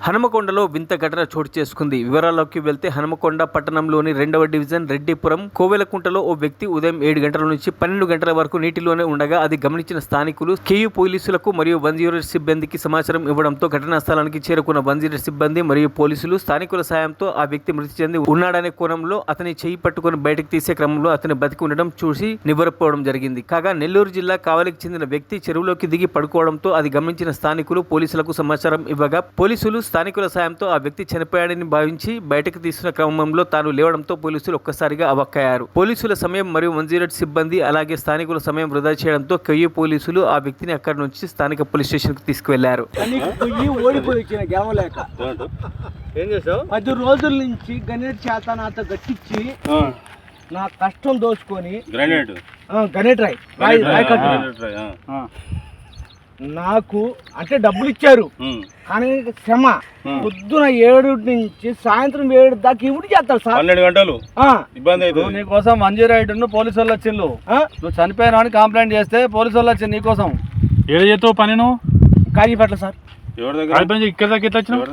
హనుమకొండలో వింత ఘటన చోటు చేసుకుంది. వివరాల్లోకి వెళ్తే హనుమకొండ పట్టణంలోని 2వ డివిజన్ రెడ్డిపురం కోవెలకుంటలో ఓ వ్యక్తి ఉదయం 7 గంటల నుంచి 12 గంటల వరకు నీటిలోనే ఉండగా అది గమనించిన స్థానికులు కేయూ పోలీసులకు మరియు 108 సిబ్బందికి సమాచారం ఇవ్వడంతో ఘటనా స్థలానికి చేరుకున్న 108 సిబ్బంది మరియు పోలీసులు స్థానికుల సాయంతో ఆ వ్యక్తి మృతి చెంది ఉన్నాడనే కోణంలో అతని చేయి పట్టుకుని బయటకు తీసే క్రమంలో అతని బతికి ఉండడం చూసి నివ్వెరపోవడం జరిగింది. కాగా నెల్లూరు జిల్లా కావలికి చెందిన వ్యక్తి చెరువులోకి దిగి పడుకోవడంతో అది గమనించిన స్థానికులు పోలీసులకు సమాచారం ఇవ్వగా పోలీసులు స్థానికుల సాయంతో ఆ వ్యక్తి చనిపోయాడని భావించి బయటకు తీసిన క్రమంలో తాను లేవడంతో పోలీసులు ఒక్కసారిగా అవాక్కయ్యారు. పోలీసుల సమయం మరియు 108 సిబ్బంది అలాగే స్థానికుల సమయం వృధా చేయడంతో కేయూ పోలీసులు ఆ వ్యక్తిని అక్కడి నుంచి స్థానిక పోలీస్ స్టేషన్ కు తీసుకువెళ్లారు. 10 రోజుల నుంచి గణేట్ చేత నాతో గట్టించి నా కష్టం దోచుకొని గణేట్ రాయ్ నాకు అంటే డబ్బులు ఇచ్చారు కానీ శ్రమ పొద్దున 7 నుంచి సాయంత్రం 7 దాకా ఇవి చేస్తారు సార్. 12 గంటలు ఇబ్బంది అవుతుంది. నీకోసం 108 పోలీసు వాళ్ళు వచ్చిండు. నువ్వు చనిపోయినా అని కంప్లైంట్ చేస్తే పోలీసు వాళ్ళు వచ్చింది నీకోసం. ఏదో చేస్తావు పని నువ్వు కాజీపేట సార్. ఇక్కడ దాకా ఎట్లా వచ్చినావు?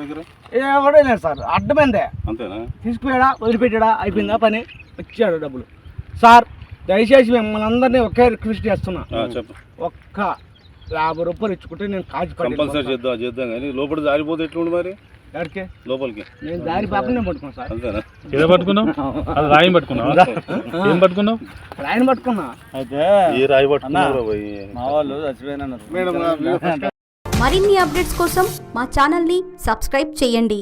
ఎవడో లేదు సార్, అడ్డమైందే తీసుకుపోయాడా వదిలిపెట్టాడా అయిపోయిందా పని, వచ్చాడు డబ్బులు. సార్ దయచేసి మిమ్మల్ని అందరినీ ఒకే రిక్వెస్ట్ చేస్తున్నా, ఒక్క 50 రూపాయలు ఇచ్చుకుంటే నేను కంపల్సరీ చేద్దాం కానీ లోపల జారిపోతే ఎట్లుండి మరి ఎక్కడికి లోపలికి లోపలికి నేను దారి పాపనే పట్టుకున్నాను సార్. అంతేనా? ఏదో పట్టుకున్నావు? అది రాయి పట్టుకున్నావు? ఏం పట్టుకున్నావు? రాయిని పట్టుకున్నా. అయితే ఈ రాయి పట్టుకున్నారు మా వాళ్ళు చచ్చిపోయినా. మరిన్ని అప్డేట్స్ కోసం మా ఛానల్ని సబ్స్క్రైబ్ చేయండి.